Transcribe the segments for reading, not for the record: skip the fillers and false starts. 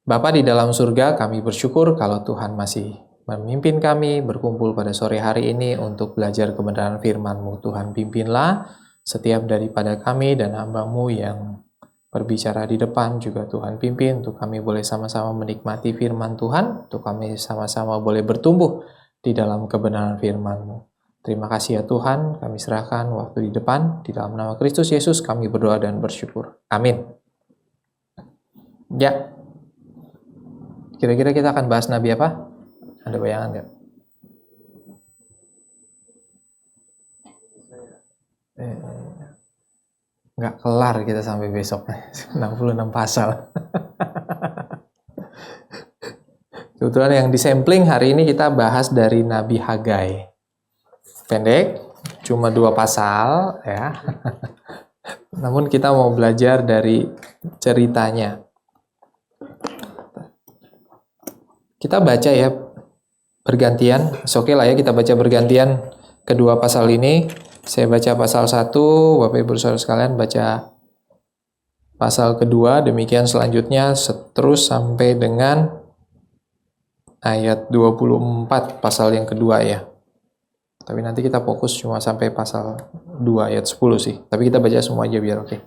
Bapa di dalam surga, kami bersyukur kalau Tuhan masih memimpin kami berkumpul pada sore hari ini untuk belajar kebenaran firman-Mu. Tuhan, pimpinlah setiap daripada kami dan hamba-Mu yang berbicara di depan juga Tuhan pimpin, untuk kami boleh sama-sama menikmati firman Tuhan, untuk kami sama-sama boleh bertumbuh di dalam kebenaran firman-Mu. Terima kasih ya Tuhan, kami serahkan waktu di depan, di dalam nama Kristus Yesus kami berdoa dan bersyukur. Amin. Ya, kira-kira kita akan bahas Nabi apa? Ada bayangan nggak? Nggak kelar kita sampai besok. 66 pasal. Kebetulan yang disampling hari ini kita bahas dari Nabi Hagai. Pendek, cuma 2 pasal ya. Namun kita mau belajar dari ceritanya. Kita baca ya bergantian. Oke lah ya, kita baca bergantian kedua pasal ini. Saya baca pasal 1, Bapak Ibu Saudara sekalian baca pasal kedua, demikian selanjutnya terus sampai dengan ayat 24 pasal yang kedua ya. Tapi nanti kita fokus cuma sampai pasal 2 ayat 10 sih. Tapi kita baca semua aja biar oke.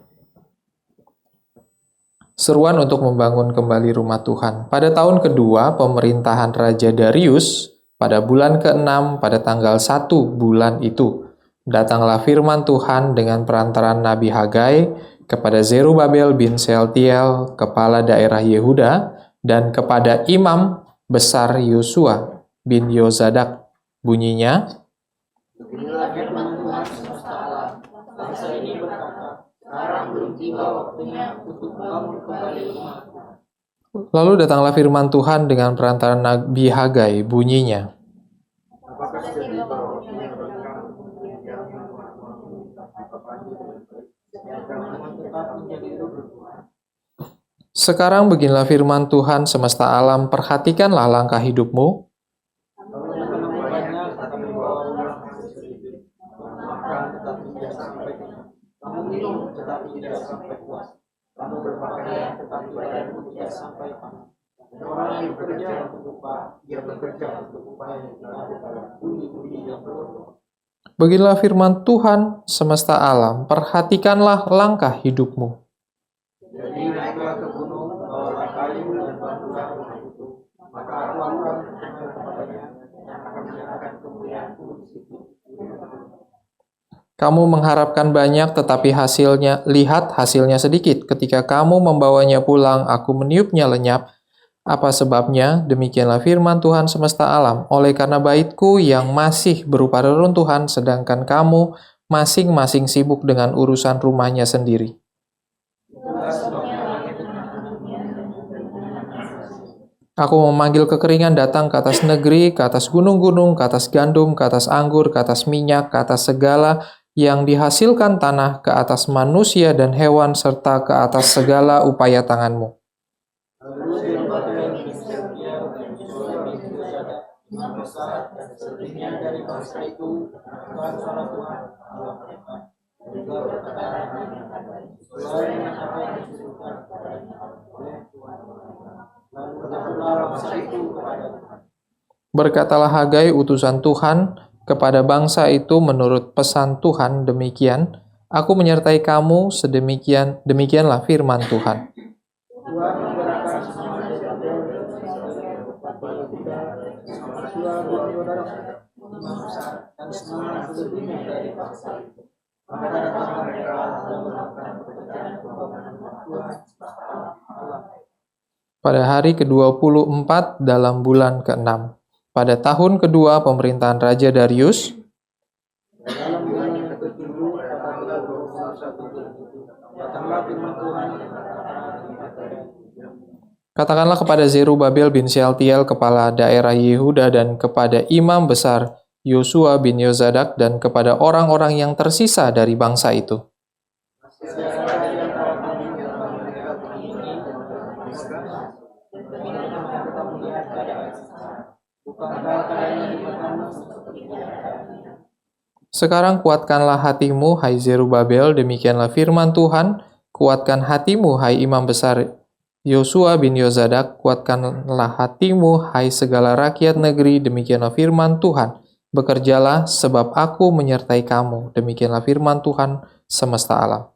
Seruan untuk membangun kembali rumah Tuhan. Pada tahun kedua pemerintahan Raja Darius, pada bulan ke-6 pada tanggal 1 bulan itu, datanglah firman Tuhan dengan perantaran Nabi Hagai kepada Zerubabel bin Sealtiel, kepala daerah Yehuda, dan kepada imam besar Yosua bin Yozadak. Bunyinya, beginilah firman Tuhan semesta alam, bangsa ini berkata, sekarang belum tiba waktunya untuk bangun kembali rumah Tuhan. Lalu datanglah firman Tuhan dengan perantaran Nabi Hagai, bunyinya, Apakah sedih bahwa sekarang beginilah firman Tuhan semesta alam, perhatikanlah langkah hidupmu, beginilah firman Tuhan semesta alam, perhatikanlah langkah hidupmu. Jadi naiklah ke gunung, bawalah kayu dan bangunlah rumah itu. Maka aku akan berkenan kepadanya dan akan menyatakan kemuliaanku di situ. Kamu mengharapkan banyak, tetapi hasilnya sedikit. Ketika kamu membawanya pulang, aku meniupnya lenyap. Apa sebabnya? Demikianlah firman Tuhan semesta alam. Oleh karena baitku yang masih berupa reruntuhan, sedangkan kamu masing-masing sibuk dengan urusan rumahnya sendiri. Aku memanggil kekeringan datang ke atas negeri, ke atas gunung-gunung, ke atas gandum, ke atas anggur, ke atas minyak, ke atas segala yang dihasilkan tanah, ke atas manusia dan hewan, serta ke atas segala upaya tanganmu. Berkatalah Hagai utusan Tuhan kepada bangsa itu menurut pesan Tuhan demikian, aku menyertai kamu demikianlah firman Tuhan. Pada hari ke-24 dalam bulan ke-6, pada tahun kedua pemerintahan Raja Darius, katakanlah kepada Zerubabel bin Sealtiel, kepala daerah Yehuda, dan kepada imam besar Yosua bin Yozadak, dan kepada orang-orang yang tersisa dari bangsa itu. Sekarang kuatkanlah hatimu, hai Zerubabel, demikianlah firman Tuhan, kuatkan hatimu, hai imam besar Yosua bin Yozadak, kuatkanlah hatimu, hai segala rakyat negeri, demikianlah firman Tuhan. Bekerjalah, sebab aku menyertai kamu. Demikianlah firman Tuhan semesta alam.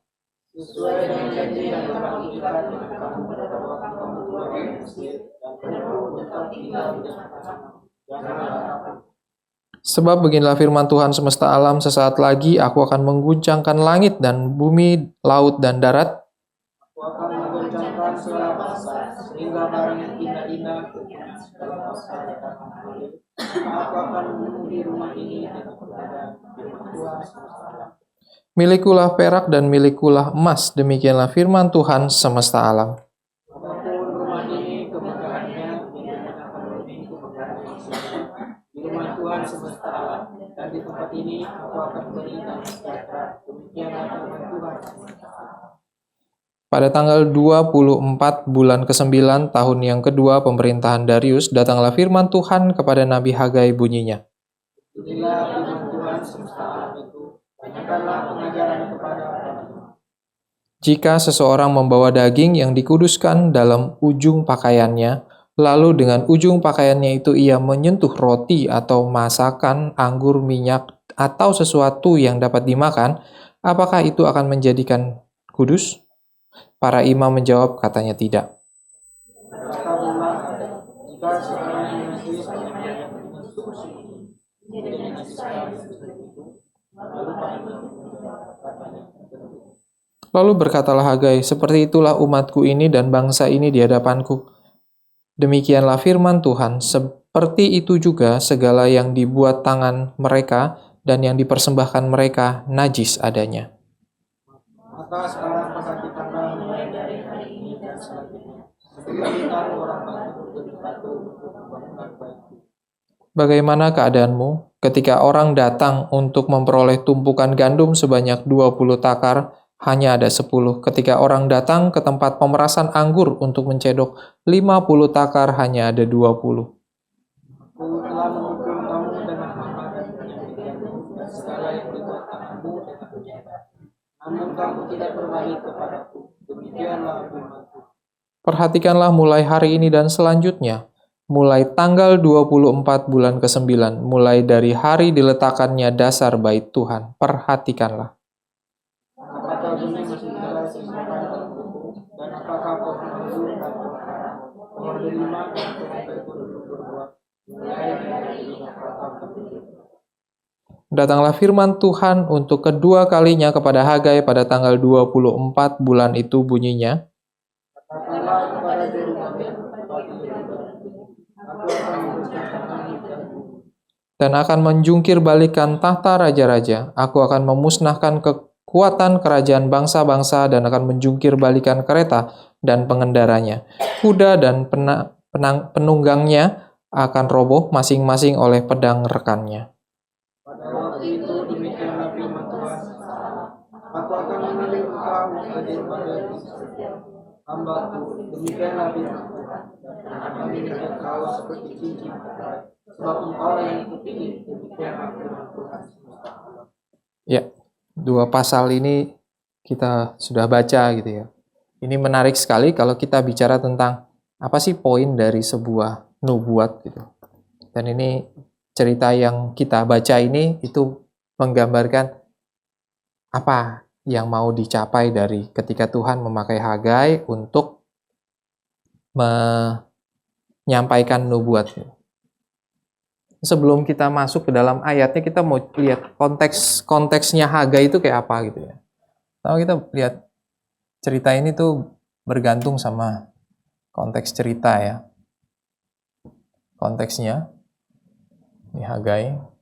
Sesuai dengan janji yang telah kuikat dengan kamu pada waktu kamu keluar dari Mesir, dan kamu tetap tinggal di tanahmu. Janganlah takut. Sebab beginilah firman Tuhan semesta alam, sesaat lagi aku akan mengguncangkan langit dan bumi, laut dan darat, Aku akan menggoncangkan segala bangsa, sehingga barang yang indah-indah kemudian segala bangsa datang mengalir. Maka aku akan memenuhi rumah ini dengan kebenaran, firman Tuhan semesta alam. milikulah perak dan milikulah emas, demikianlah firman Tuhan semesta alam. Apapun rumah ini kemegahannya, ini akan melebihi kemegahan manusia. Di rumah Tuhan semesta alam, dan di tempat ini aku akan berikan sejahtera. Demikianlah firman Tuhan semesta alam. Pada tanggal 24 bulan ke-9 tahun yang kedua pemerintahan Darius, datanglah firman Tuhan kepada Nabi Hagai bunyinya. Inilah firman Tuhan semesta alam itu, tanyakanlah pengajaran kepada orang. Jika seseorang membawa daging yang dikuduskan dalam ujung pakaiannya, lalu dengan ujung pakaiannya itu ia menyentuh roti atau masakan, anggur, minyak, atau sesuatu yang dapat dimakan, apakah itu akan menjadikan kudus? Para imam menjawab, katanya tidak. Katakanlah, jika seorang yang najis dengan sungguh-sungguh menjadi najis sekali seperti itu, lalu katanya. Lalu berkatalah Hagai, seperti itulah umatku ini dan bangsa ini di hadapanku. Demikianlah firman Tuhan, seperti itu juga segala yang dibuat tangan mereka dan yang dipersembahkan mereka najis adanya. Maka sekarang perhatikanlah mulai dari hari ini dan selanjutnya. Seperti taruh orang batu demi batu untuk membangunan baitku. Bagaimana keadaanmu ketika orang datang untuk memperoleh tumpukan gandum sebanyak 20 takar, hanya ada 10. Ketika orang datang ke tempat pemerasan anggur untuk mencedok 50 takar, hanya ada 20. Aku telah menghukum kamu dengan hama dan penyakit gandum dan segala yang dibuat tanganmu dengan penyakit. Namun kamu tidak berbalik kepadaku. Demikianlah firman-Ku. Perhatikanlah mulai hari ini dan selanjutnya, mulai tanggal 24 bulan ke-9, mulai dari hari diletakkannya dasar bait Tuhan. Perhatikanlah. Apakah bumi masih jelas disimpan dalam buku, dan apakah pohon anggur dan pohon delima dan pohon tegur belum berbuah, mulai dari lima tahun kemudian. Datanglah firman Tuhan untuk kedua kalinya kepada Hagai pada tanggal 24 bulan itu bunyinya, Katakanlah kepada Zerubabel, bagi Yerusalem, aku akan membesarkan langit dan bumi. dan akan menjungkir balikan tahta raja-raja. Aku akan memusnahkan kekuatan kerajaan bangsa-bangsa dan akan menjungkir balikan kereta dan pengendaranya. Kuda dan penunggangnya akan roboh masing-masing oleh pedang rekannya. Pada waktu itu demikianlah firman Tuhan. Aku akan memilih engkau Zerubabel hamba-Ku, demikianlah firman Tuhan. Dan akan memilih engkau seperti cincin perak, sebab engkau yang kupilih, demikianlah firman Tuhan semesta alam. Ya, dua pasal ini kita sudah baca gitu ya. Ini menarik sekali kalau kita bicara tentang apa sih poin dari sebuah nubuat gitu. Dan ini cerita yang kita baca ini itu menggambarkan apa yang mau dicapai dari ketika Tuhan memakai Hagai untuk menyampaikan nubuat. Sebelum kita masuk ke dalam ayatnya, kita mau lihat konteksnya Hagai itu kayak apa gitu ya. Kalau kita lihat cerita ini tuh bergantung sama konteks cerita ya. Konteksnya ini Hagai.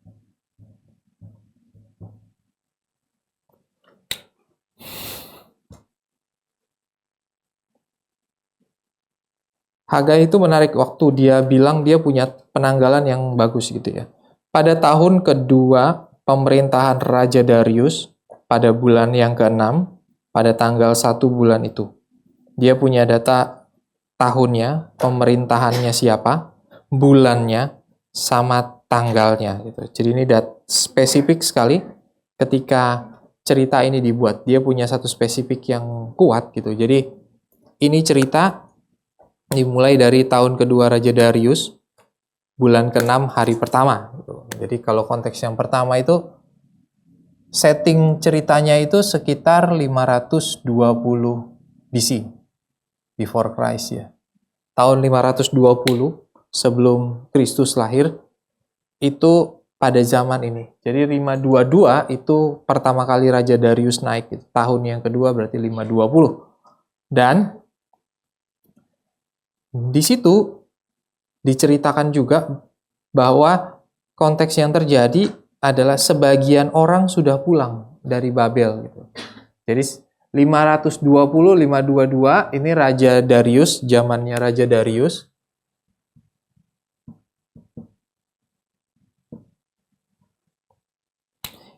Hagai itu menarik waktu dia bilang dia punya penanggalan yang bagus gitu ya. Pada tahun kedua pemerintahan Raja Darius, pada bulan yang ke-6, pada tanggal 1 bulan itu. Dia punya data tahunnya, pemerintahannya siapa, bulannya, sama tanggalnya gitu. Jadi ini spesifik sekali ketika cerita ini dibuat. Dia punya satu spesifik yang kuat gitu. Jadi ini cerita dimulai dari tahun kedua Raja Darius, bulan ke-6 hari pertama. Jadi kalau konteks yang pertama itu, setting ceritanya itu sekitar 520 BC, before Christ ya. Tahun 520 sebelum Kristus lahir, itu pada zaman ini. Jadi 522 itu pertama kali Raja Darius naik. Tahun yang kedua berarti 520. Dan di situ diceritakan juga bahwa konteks yang terjadi adalah sebagian orang sudah pulang dari Babel. Jadi 520, 522 ini Raja Darius, zamannya Raja Darius.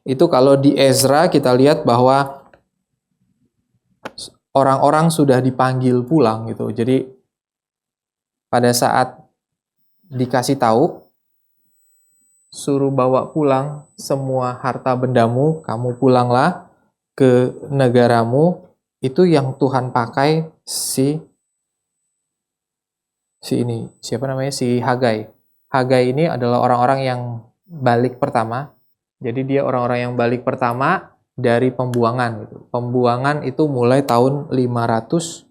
Itu kalau di Ezra kita lihat bahwa orang-orang sudah dipanggil pulang gitu. Jadi pada saat dikasih tahu, suruh bawa pulang semua harta bendamu, kamu pulanglah ke negaramu. Itu yang Tuhan pakai si ini, siapa namanya? Si Hagai. Hagai ini adalah orang-orang yang balik pertama. Jadi dia orang-orang yang balik pertama dari pembuangan gitu. Pembuangan itu mulai tahun 500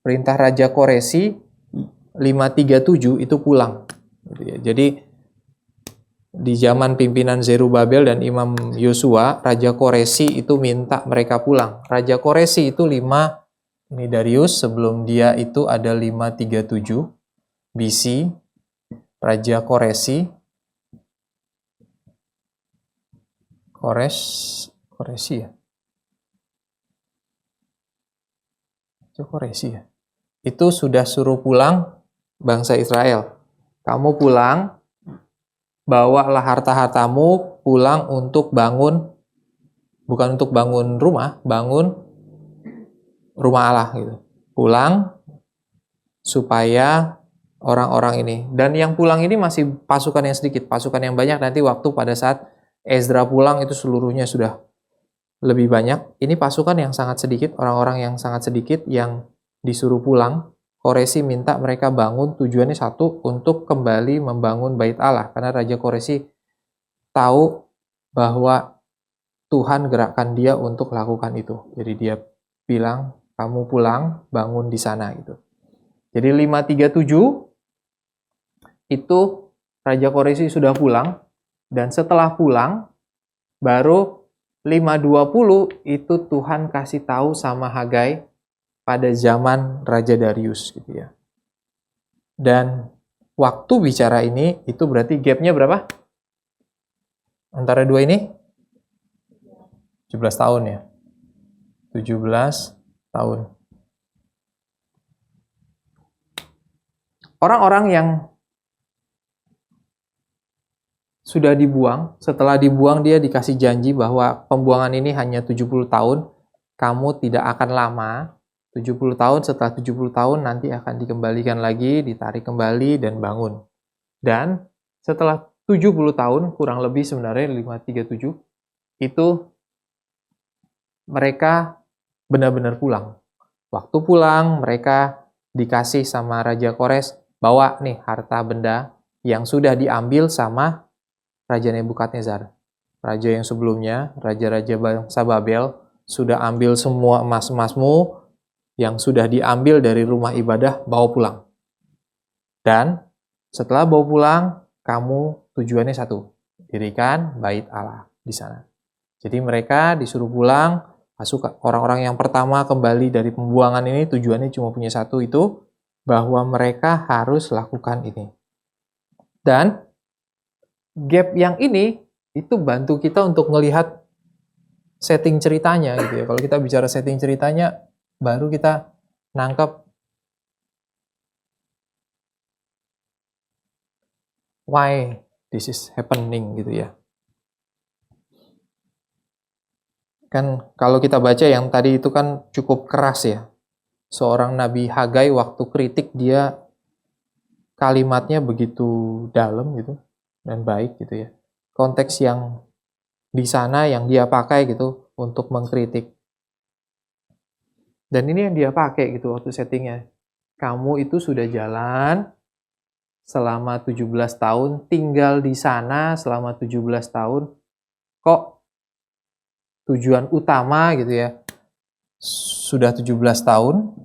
Perintah Raja Koresi 537 itu pulang. Jadi di zaman pimpinan Zerubabel dan Imam Yosua, Raja Koresi itu minta mereka pulang. Raja Koresi itu ini Darius, sebelum dia itu ada 537 BC, Raja Koresi. Koresi ya? Raja Koresi ya? Itu sudah suruh pulang bangsa Israel. Kamu pulang, bawalah harta-hartamu pulang untuk bangun, bukan untuk bangun rumah, bangun rumah Allah gitu. Pulang supaya orang-orang ini, dan yang pulang ini masih pasukan yang sedikit, pasukan yang banyak nanti waktu pada saat Ezra pulang itu seluruhnya sudah lebih banyak. Ini pasukan yang sangat sedikit, orang-orang yang sangat sedikit yang disuruh pulang. Koresi minta mereka bangun, tujuannya satu, untuk kembali membangun bait Allah. Karena Raja Koresi tahu bahwa Tuhan gerakkan dia untuk lakukan itu. Jadi dia bilang, kamu pulang, bangun di sana gitu. Jadi 537 itu Raja Koresi sudah pulang, dan setelah pulang, baru 520 itu Tuhan kasih tahu sama Hagai pada zaman Raja Darius gitu ya. Dan waktu bicara ini itu berarti gapnya berapa? Antara dua ini? 17 tahun ya. 17 tahun. Orang-orang yang sudah dibuang, setelah dibuang dia dikasih janji bahwa pembuangan ini hanya 70 tahun, kamu tidak akan lama. 70 tahun, setelah 70 tahun nanti akan dikembalikan lagi, ditarik kembali dan bangun. Dan setelah 70 tahun, kurang lebih sebenarnya 537, itu mereka benar-benar pulang. Waktu pulang, mereka dikasih sama Raja Kores, bawa nih harta benda yang sudah diambil sama Raja Nebukadnezar. Raja yang sebelumnya, raja-raja bangsa Babel, sudah ambil semua emas-emasmu, yang sudah diambil dari rumah ibadah, bawa pulang. Dan setelah bawa pulang, kamu tujuannya satu, dirikan bait Allah di sana. Jadi mereka disuruh pulang, orang-orang yang pertama kembali dari pembuangan ini tujuannya cuma punya satu itu, bahwa mereka harus lakukan ini. Dan gap yang ini itu bantu kita untuk melihat setting ceritanya gitu ya. Kalau kita bicara setting ceritanya, baru kita nangkep why this is happening gitu ya. Kan kalau kita baca yang tadi itu kan cukup keras ya. Seorang Nabi Hagai waktu kritik dia kalimatnya begitu dalam gitu dan baik gitu ya. Konteks yang di sana yang dia pakai gitu untuk mengkritik. Dan ini yang dia pakai gitu waktu settingnya. Kamu itu sudah jalan selama 17 tahun, tinggal di sana selama 17 tahun, kok tujuan utama gitu ya, sudah 17 tahun,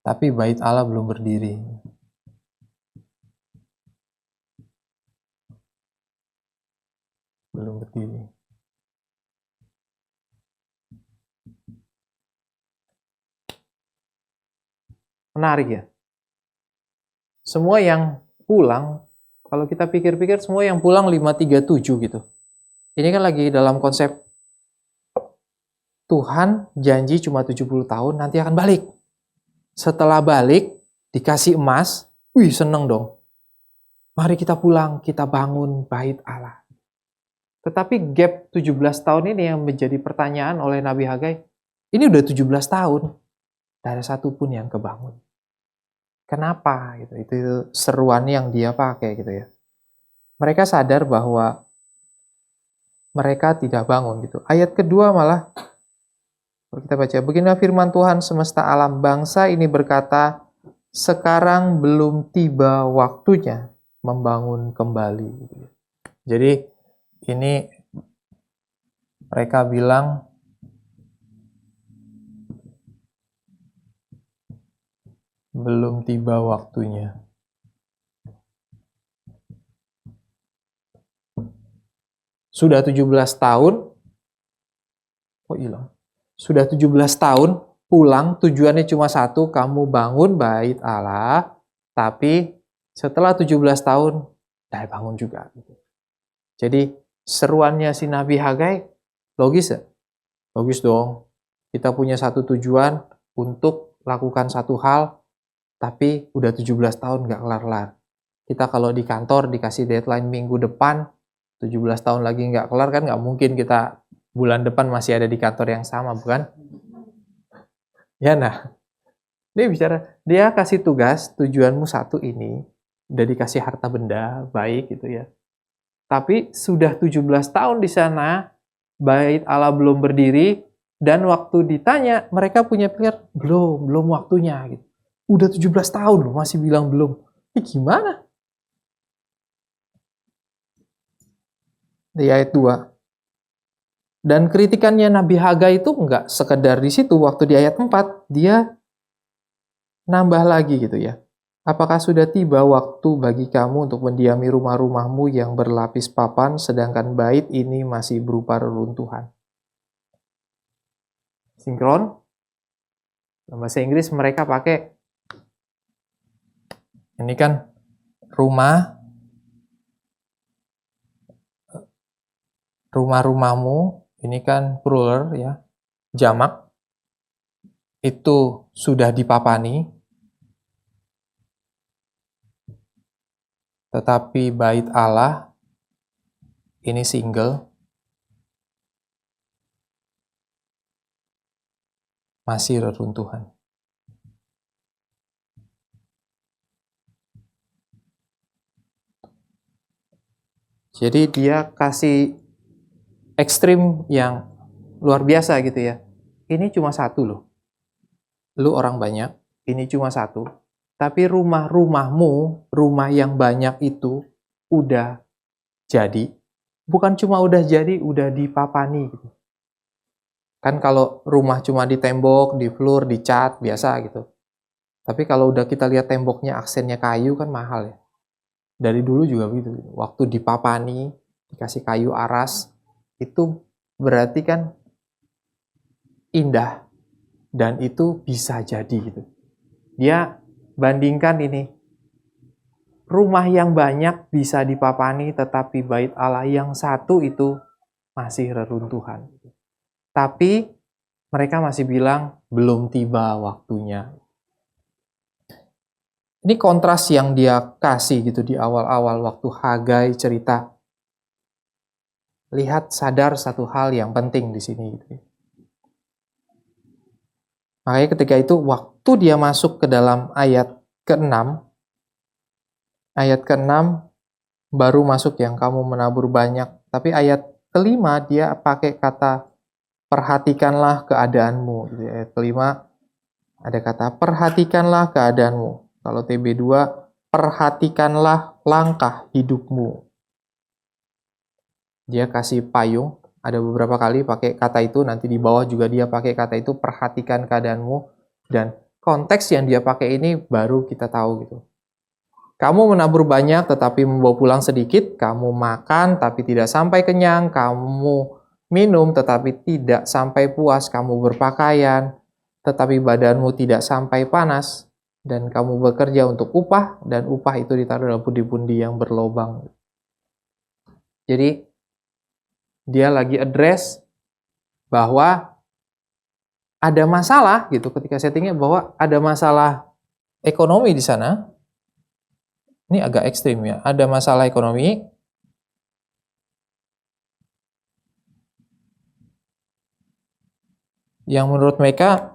tapi bait Allah belum berdiri. Belum berdiri. Menarik ya. Semua yang pulang, kalau kita pikir-pikir semua yang pulang 537 gitu. Ini kan lagi dalam konsep Tuhan janji cuma 70 tahun nanti akan balik. Setelah balik dikasih emas, wih seneng dong. Mari kita pulang, kita bangun bait Allah. Tetapi gap 17 tahun ini yang menjadi pertanyaan oleh Nabi Hagai, ini udah 17 tahun, tidak ada satupun yang kebangun. Kenapa? Itu seruan yang dia pakai gitu ya. Mereka sadar bahwa mereka tidak bangun gitu. Ayat kedua malah, kita baca, beginilah firman Tuhan semesta alam, bangsa ini berkata, sekarang belum tiba waktunya membangun kembali. Jadi ini mereka bilang belum tiba waktunya. Sudah 17 tahun, kok hilang? Sudah 17 tahun, pulang, tujuannya cuma satu, kamu bangun bait Allah, tapi setelah 17 tahun, tidak bangun juga. Jadi seruannya si Nabi Hagai, logis ya? Logis dong. Kita punya satu tujuan untuk lakukan satu hal, tapi udah 17 tahun nggak kelar-kelar. Kita kalau di kantor dikasih deadline minggu depan, 17 tahun lagi nggak kelar kan nggak mungkin kita bulan depan masih ada di kantor yang sama, bukan? Ya nah, dia bicara, dia kasih tugas, tujuanmu satu ini, udah dikasih harta benda, baik gitu ya. Tapi sudah 17 tahun di sana, bait Allah belum berdiri, dan waktu ditanya, mereka punya pilihan, belum waktunya gitu. Udah 17 tahun loh, masih bilang belum. Ini gimana? Di ayat 2. Dan kritikannya Nabi Hagai itu enggak sekedar di situ, waktu di ayat 4, dia nambah lagi gitu ya. Apakah sudah tiba waktu bagi kamu untuk mendiami rumah-rumahmu yang berlapis papan, sedangkan bait ini masih berupa reruntuhan? Sinkron. Dalam bahasa Inggris mereka pakai, ini kan rumah-rumahmu, ini kan plural ya, jamak, itu sudah dipapani, tetapi bait Allah ini single, masih reruntuhan. Jadi dia kasih ekstrim yang luar biasa gitu ya. Ini cuma satu loh. Lu orang banyak, ini cuma satu. Tapi rumah-rumahmu, rumah yang banyak itu udah jadi. Bukan cuma udah jadi, udah dipapani gitu. Kan kalau rumah cuma di tembok, di floor, di cat, biasa gitu. Tapi kalau udah kita lihat temboknya, aksennya kayu kan mahal ya. Dari dulu juga begitu. Waktu dipapani, dikasih kayu aras, itu berarti kan indah. Dan itu bisa jadi gitu. Dia bandingkan ini, rumah yang banyak bisa dipapani, tetapi bait Allah yang satu itu masih reruntuhan. Tapi mereka masih bilang belum tiba waktunya. Ini kontras yang dia kasih gitu di awal-awal waktu Hagai cerita. Lihat, sadar satu hal yang penting di sini gitu. Makanya ketika itu waktu dia masuk ke dalam ayat ke-6, ayat ke-6 baru masuk yang kamu menabur banyak. Tapi ayat kelima dia pakai kata perhatikanlah keadaanmu. Gitu ya. Ayat kelima ada kata perhatikanlah keadaanmu. Kalau TB2 perhatikanlah langkah hidupmu. Dia kasih payung, ada beberapa kali pakai kata itu, nanti di bawah juga dia pakai kata itu, perhatikan keadaanmu, dan konteks yang dia pakai ini baru kita tahu gitu. Kamu menabur banyak tetapi membawa pulang sedikit, kamu makan tapi tidak sampai kenyang, kamu minum tetapi tidak sampai puas, kamu berpakaian tetapi badanmu tidak sampai panas, dan kamu bekerja untuk upah, dan upah itu ditaruh dalam pundi-pundi yang berlobang. Jadi, dia lagi address bahwa ada masalah gitu ketika settingnya, bahwa ada masalah ekonomi di sana. Ini agak ekstrim ya, ada masalah ekonomi. Yang menurut mereka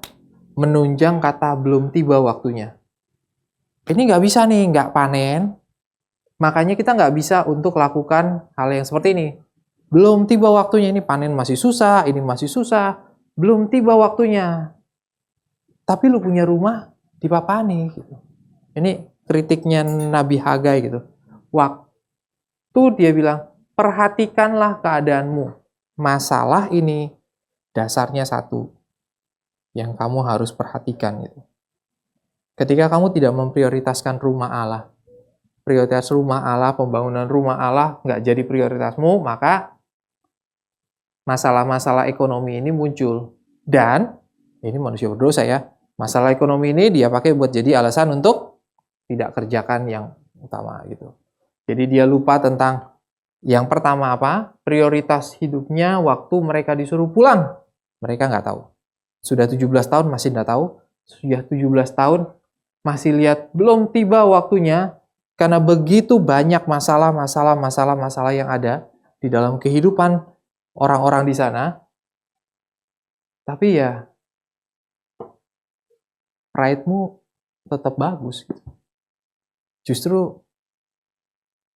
menunjang kata belum tiba waktunya. Ini nggak bisa nih, nggak panen. Makanya kita nggak bisa untuk lakukan hal yang seperti ini. Belum tiba waktunya, ini panen masih susah, ini masih susah. Belum tiba waktunya. Tapi lu punya rumah, dipapani. Gitu. Ini kritiknya Nabi Hagai gitu. Waktu dia bilang, perhatikanlah keadaanmu. Masalah ini dasarnya satu. Yang kamu harus perhatikan gitu. Ketika kamu tidak memprioritaskan rumah Allah, prioritas rumah Allah, pembangunan rumah Allah nggak jadi prioritasmu, maka masalah-masalah ekonomi ini muncul. Dan ini manusia berdosa ya, masalah ekonomi ini dia pakai buat jadi alasan untuk tidak kerjakan yang utama gitu. Jadi dia lupa tentang yang pertama apa? Prioritas hidupnya waktu mereka disuruh pulang. Mereka nggak tahu. Sudah 17 tahun masih nggak tahu. Sudah 17 tahun masih lihat belum tiba waktunya, karena begitu banyak masalah yang ada di dalam kehidupan orang-orang di sana. Tapi ya pride-mu tetap bagus. Justru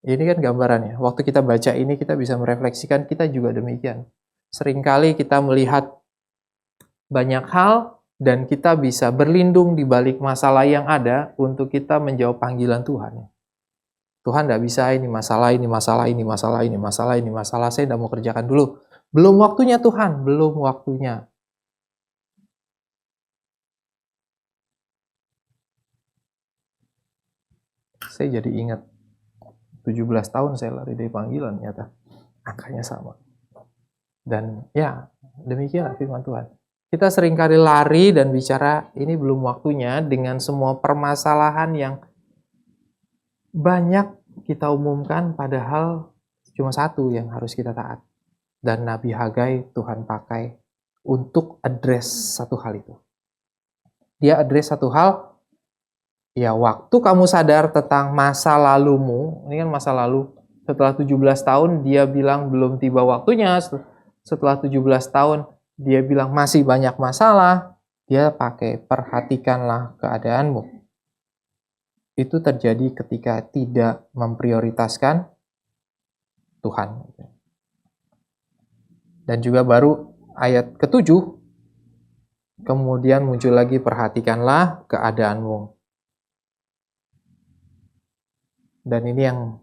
ini kan gambarannya. Waktu kita baca ini kita bisa merefleksikan, kita juga demikian. Seringkali kita melihat banyak hal dan kita bisa berlindung di balik masalah yang ada untuk kita menjawab panggilan Tuhan. Tuhan tidak bisa ini masalah, saya tidak mau kerjakan dulu. Belum waktunya Tuhan, belum waktunya. Saya jadi ingat 17 tahun saya lari dari panggilan, nyata angkanya sama. Dan ya, demikianlah firman Tuhan. Kita seringkali lari dan bicara ini belum waktunya dengan semua permasalahan yang banyak kita umumkan, padahal cuma satu yang harus kita taat. Dan Nabi Hagai Tuhan pakai untuk address satu hal itu. Dia address satu hal, ya waktu kamu sadar tentang masa lalumu, ini kan masa lalu, setelah 17 tahun dia bilang belum tiba waktunya, setelah 17 tahun dia bilang masih banyak masalah, dia pakai perhatikanlah keadaanmu. Itu terjadi ketika tidak memprioritaskan Tuhan. Dan juga baru ayat ke-7, kemudian muncul lagi perhatikanlah keadaanmu. Dan ini yang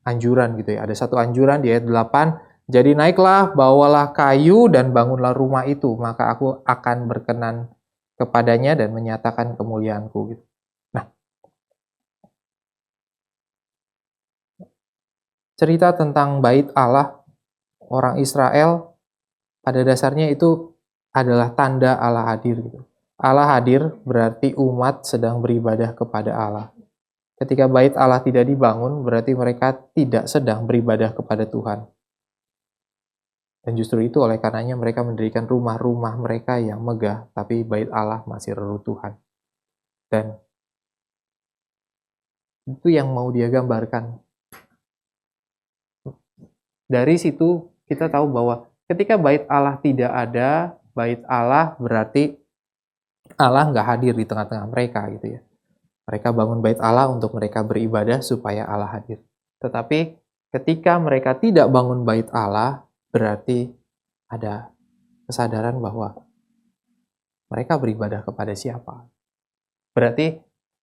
anjuran gitu ya. Ada satu anjuran di ayat 8, jadi naiklah, bawalah kayu dan bangunlah rumah itu, maka aku akan berkenan kepadanya dan menyatakan kemuliaanku. Gitu. Nah, cerita tentang bait Allah, orang Israel, pada dasarnya itu adalah tanda Allah hadir. Gitu. Allah hadir berarti umat sedang beribadah kepada Allah. Ketika bait Allah tidak dibangun, berarti mereka tidak sedang beribadah kepada Tuhan. Dan justru itu oleh karenanya mereka mendirikan rumah-rumah mereka yang megah, tapi bait Allah masih reruntuhan. Dan itu yang mau dia gambarkan. Dari situ kita tahu bahwa ketika bait Allah tidak ada, bait Allah berarti Allah nggak hadir di tengah-tengah mereka gitu ya. Mereka bangun bait Allah untuk mereka beribadah supaya Allah hadir. Tetapi ketika mereka tidak bangun bait Allah, berarti ada kesadaran bahwa mereka beribadah kepada siapa. Berarti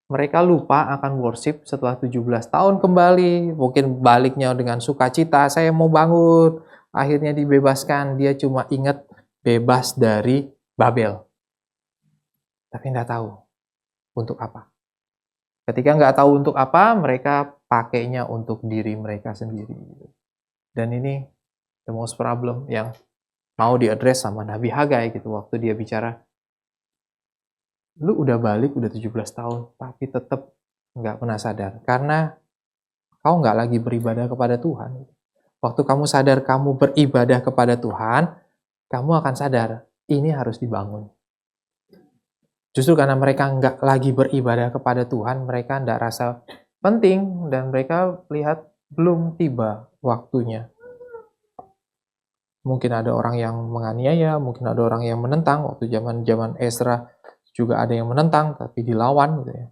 mereka lupa akan worship setelah 17 tahun kembali. Mungkin baliknya dengan sukacita, saya mau bangun. Akhirnya dibebaskan, dia cuma ingat bebas dari Babel. Tapi nggak tahu untuk apa. Ketika nggak tahu untuk apa, mereka pakainya untuk diri mereka sendiri. Dan ini the most problem yang mau diadres sama Nabi Hagai gitu. Waktu dia bicara, lu udah balik, udah 17 tahun, tapi tetap nggak pernah sadar. Karena kau nggak lagi beribadah kepada Tuhan. Waktu kamu sadar kamu beribadah kepada Tuhan, kamu akan sadar, ini harus dibangun. Justru karena mereka nggak lagi beribadah kepada Tuhan, mereka nggak rasa penting, dan mereka lihat belum tiba waktunya. Mungkin ada orang yang menganiaya, mungkin ada orang yang menentang. Waktu zaman Ezra juga ada yang menentang, tapi dilawan gitu ya.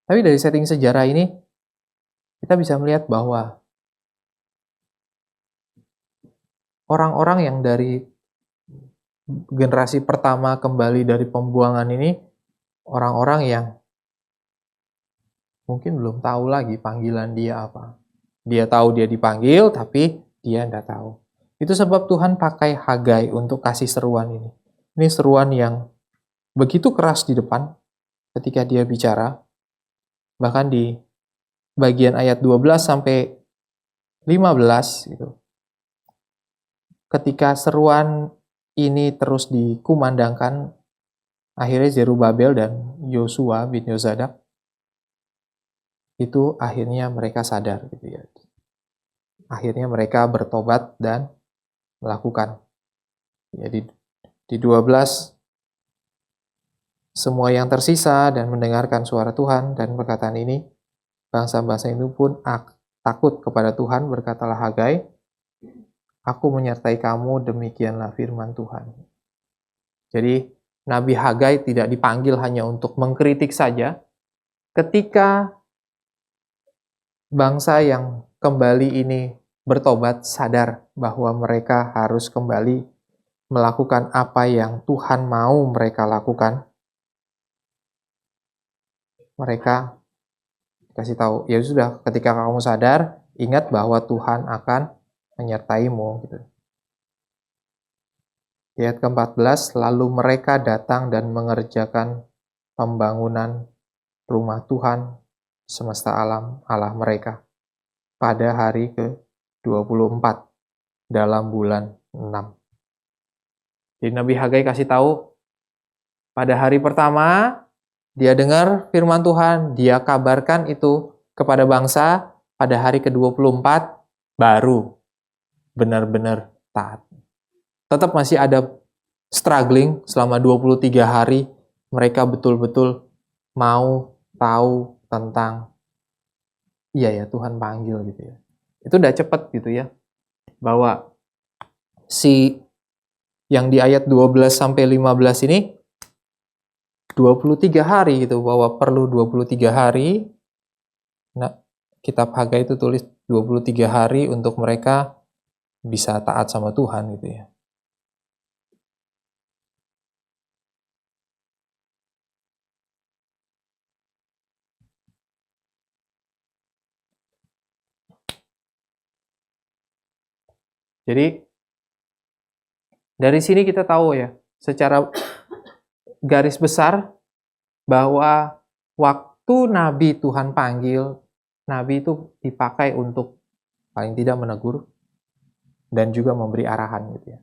Tapi dari setting sejarah ini, kita bisa melihat bahwa orang-orang yang dari generasi pertama kembali dari pembuangan ini, orang-orang yang mungkin belum tahu lagi panggilan dia apa. Dia tahu dia dipanggil, tapi dia tidak tahu. Itu sebab Tuhan pakai Hagai untuk kasih seruan ini. Ini seruan yang begitu keras di depan ketika dia bicara. Bahkan di bagian ayat 12 sampai 15 gitu. Ketika seruan ini terus dikumandangkan, akhirnya Zerubabel dan Yosua bin Yozadak itu akhirnya mereka sadar gitu ya. Akhirnya mereka bertobat dan melakukan. Jadi di 12, semua yang tersisa dan mendengarkan suara Tuhan dan perkataan ini, bangsa-bangsa itu pun takut kepada Tuhan, berkatalah Hagai, aku menyertai kamu, demikianlah firman Tuhan. Jadi Nabi Hagai tidak dipanggil hanya untuk mengkritik saja. Ketika bangsa yang kembali ini bertobat, sadar bahwa mereka harus kembali melakukan apa yang Tuhan mau mereka lakukan, mereka kasih tahu, ya sudah, ketika kamu sadar, ingat bahwa Tuhan akan menyertaimu. Gitu. Ayat ke-14, lalu mereka datang dan mengerjakan pembangunan rumah Tuhan semesta alam Allah mereka pada hari ke-24 dalam bulan 6. Jadi Nabi Hagai kasih tahu, pada hari pertama dia dengar firman Tuhan, dia kabarkan itu kepada bangsa, pada hari ke-24 baru benar-benar taat. Tetap masih ada struggling selama 23 hari, mereka betul-betul mau tahu tentang, iya ya Tuhan panggil gitu ya. Itu udah cepet gitu ya, bahwa si yang di ayat 12 sampai 15 ini 23 hari gitu, bahwa perlu 23 hari. Nah, kitab Hagai itu tulis 23 hari untuk mereka bisa taat sama Tuhan gitu ya. Jadi dari sini kita tahu ya, secara garis besar bahwa waktu Nabi Tuhan panggil, Nabi itu dipakai untuk paling tidak menegur dan juga memberi arahan gitu ya.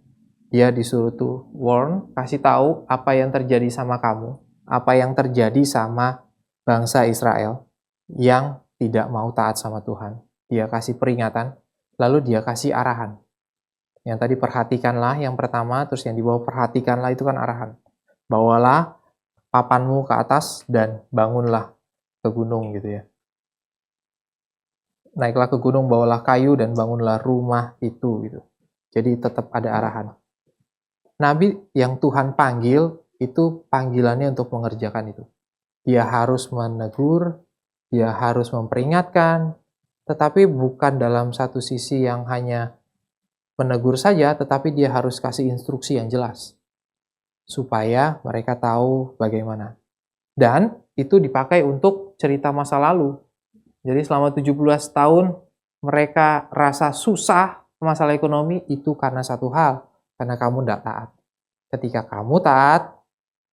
Dia disuruh tuh warn, kasih tahu apa yang terjadi sama kamu, apa yang terjadi sama bangsa Israel yang tidak mau taat sama Tuhan. Dia kasih peringatan, lalu dia kasih arahan. Yang tadi perhatikanlah yang pertama, terus yang di bawah perhatikanlah itu kan arahan. Bawalah papanmu ke atas dan bangunlah ke gunung gitu ya. Naiklah ke gunung, bawalah kayu dan bangunlah rumah itu gitu. Jadi tetap ada arahan. Nabi yang Tuhan panggil itu panggilannya untuk mengerjakan itu. Dia harus menegur, dia harus memperingatkan, tetapi bukan dalam satu sisi yang hanya menegur saja, tetapi dia harus kasih instruksi yang jelas. Supaya mereka tahu bagaimana. Dan itu dipakai untuk cerita masa lalu. Jadi selama 17 tahun mereka rasa susah masalah ekonomi itu karena satu hal. Karena kamu tidak taat. Ketika kamu taat,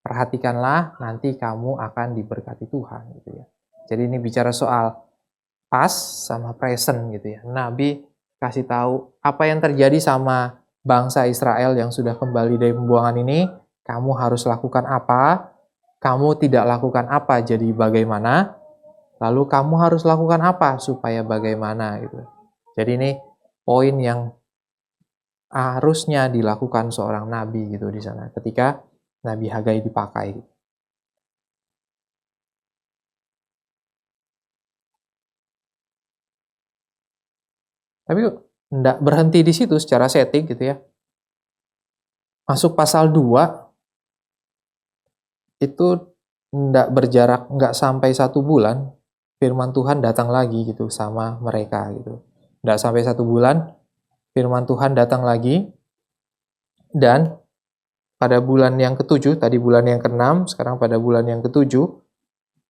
perhatikanlah nanti kamu akan diberkati Tuhan. Gitu ya. Jadi ini bicara soal past sama present gitu ya. Nabi kasih tahu apa yang terjadi sama bangsa Israel yang sudah kembali dari pembuangan ini. Kamu harus lakukan apa, kamu tidak lakukan apa, jadi bagaimana, lalu kamu harus lakukan apa supaya bagaimana gitu. Jadi ini poin yang harusnya dilakukan seorang nabi gitu di sana ketika Nabi Hagai dipakai. Tapi tidak berhenti di situ secara setting gitu ya. Masuk pasal 2 itu nggak sampai 1 bulan, firman Tuhan datang lagi gitu sama mereka gitu. Nggak sampai 1 bulan, firman Tuhan datang lagi, dan pada bulan yang ke-7, tadi bulan yang ke-6, sekarang pada bulan yang ke-7,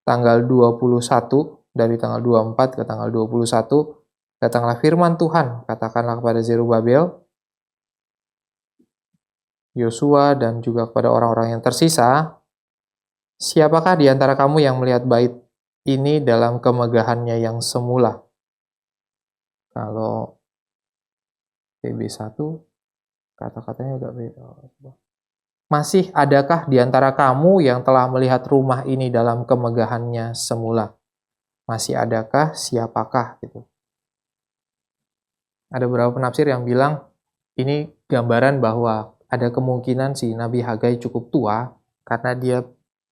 tanggal 21, dari tanggal 24 ke tanggal 21, datanglah firman Tuhan, katakanlah kepada Zerubabel, Yosua, dan juga kepada orang-orang yang tersisa, siapakah di antara kamu yang melihat bait ini dalam kemegahannya yang semula? Kalau PB1, kata-katanya agak beda. Masih adakah di antara kamu yang telah melihat rumah ini dalam kemegahannya semula? Masih adakah? Siapakah? Gitu. Ada beberapa penafsir yang bilang ini gambaran bahwa ada kemungkinan si Nabi Hagai cukup tua karena dia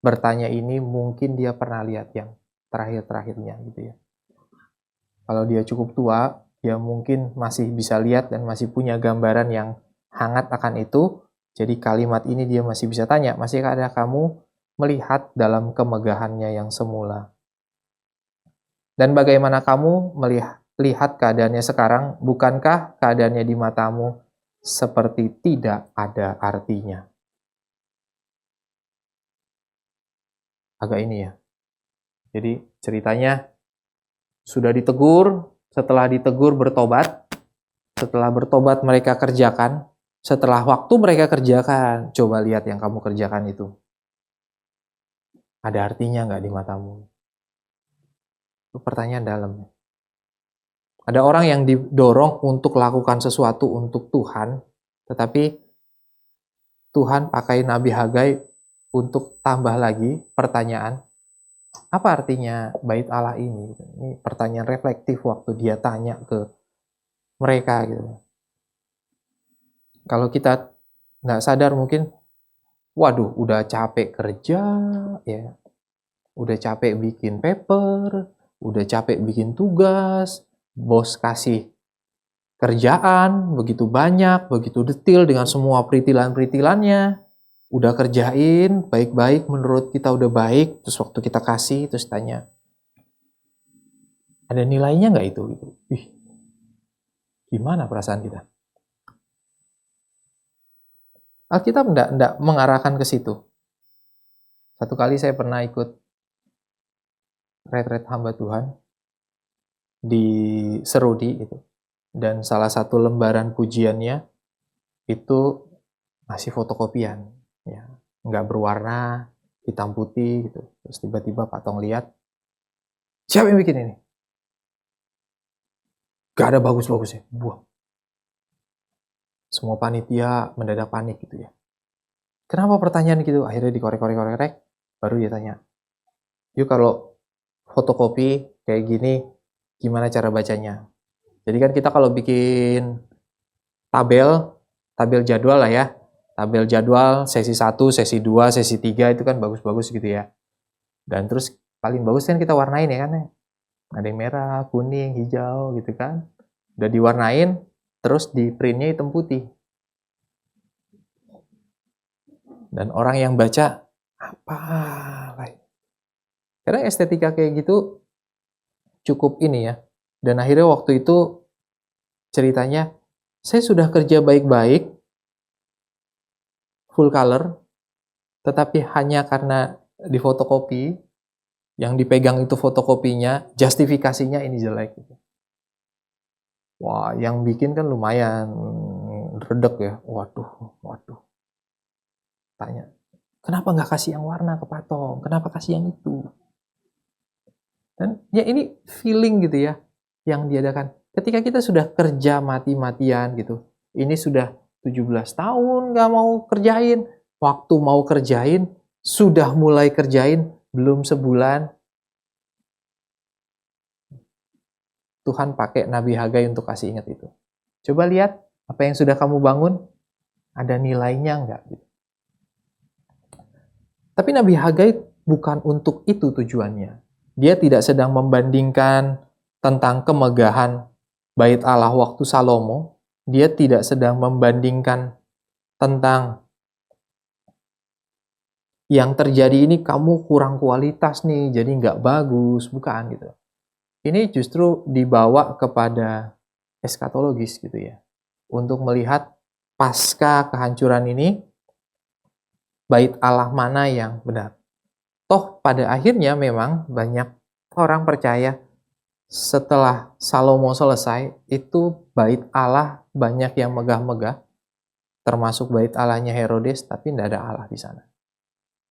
bertanya ini mungkin dia pernah lihat yang terakhir-terakhirnya gitu ya. Kalau dia cukup tua, dia mungkin masih bisa lihat dan masih punya gambaran yang hangat akan itu. Jadi kalimat ini dia masih bisa tanya, masihkah ada kamu melihat dalam kemegahannya yang semula? Dan bagaimana kamu melihat keadaannya sekarang? Bukankah keadaannya di matamu seperti tidak ada artinya? Agak ini ya. Jadi ceritanya sudah ditegur, setelah ditegur bertobat, setelah bertobat mereka kerjakan, setelah waktu mereka kerjakan, coba lihat yang kamu kerjakan itu. Ada artinya nggak di matamu? Itu pertanyaan dalam. Ada orang yang didorong untuk lakukan sesuatu untuk Tuhan, tetapi Tuhan pakai Nabi Hagai untuk tambah lagi pertanyaan, apa artinya bait Allah ini? Ini pertanyaan reflektif waktu dia tanya ke mereka gitu. Kalau kita nggak sadar mungkin, waduh udah capek kerja, ya, udah capek bikin paper, udah capek bikin tugas, bos kasih kerjaan begitu banyak, begitu detail dengan semua peritilan-peritilannya, udah kerjain baik-baik, menurut kita udah baik, terus waktu kita kasih, terus tanya, ada nilainya nggak itu? Gitu. Ih, gimana perasaan kita? Alkitab enggak mengarahkan ke situ. Satu kali saya pernah ikut retret hamba Tuhan di Serudi itu. Dan salah satu lembaran pujiannya itu masih fotokopian, ya, nggak berwarna, hitam putih gitu. Terus tiba-tiba Pak Tong lihat, siapa yang bikin ini? Gak ada bagus-bagusnya, buang. Semua panitia mendadak panik gitu ya. Kenapa pertanyaan gitu? Akhirnya dikorek-korek, baru dia tanya, yuk kalau fotokopi kayak gini, gimana cara bacanya? Jadi kan kita kalau bikin tabel jadwal lah ya, tabel jadwal sesi 1, sesi 2, sesi 3 itu kan bagus-bagus gitu ya. Dan terus paling bagus kan kita warnain ya kan ya. Ada yang merah, kuning, hijau gitu kan. Udah diwarnain, terus di printnya hitam putih. Dan orang yang baca, apa? Karena estetika kayak gitu cukup ini ya. Dan akhirnya waktu itu ceritanya Saya sudah kerja baik-baik, full color, tetapi hanya karena difotokopi, yang dipegang itu fotokopinya, justifikasinya ini jelek. Wah, yang bikin kan lumayan redek ya. Waduh. Tanya, kenapa nggak kasih yang warna ke Patong? Kenapa kasih yang itu? Dan ya ini feeling gitu ya, yang diadakan. Ketika kita sudah kerja mati-matian gitu, ini sudah 17 tahun nggak mau kerjain, waktu mau kerjain, sudah mulai kerjain, belum sebulan, Tuhan pakai Nabi Hagai untuk kasih ingat itu. Coba lihat, apa yang sudah kamu bangun, ada nilainya nggak? Tapi Nabi Hagai bukan untuk itu tujuannya. Dia tidak sedang membandingkan tentang kemegahan Bait Allah waktu Salomo. Dia tidak sedang membandingkan tentang yang terjadi ini kamu kurang kualitas nih, jadi nggak bagus, bukan gitu. Ini justru dibawa kepada eskatologis gitu ya. Untuk melihat pasca kehancuran ini, Bait Allah mana yang benar. Toh pada akhirnya memang banyak orang percaya setelah Salomo selesai, itu Bait Allah banyak yang megah-megah, termasuk Bait Allahnya Herodes, tapi tidak ada Allah di sana.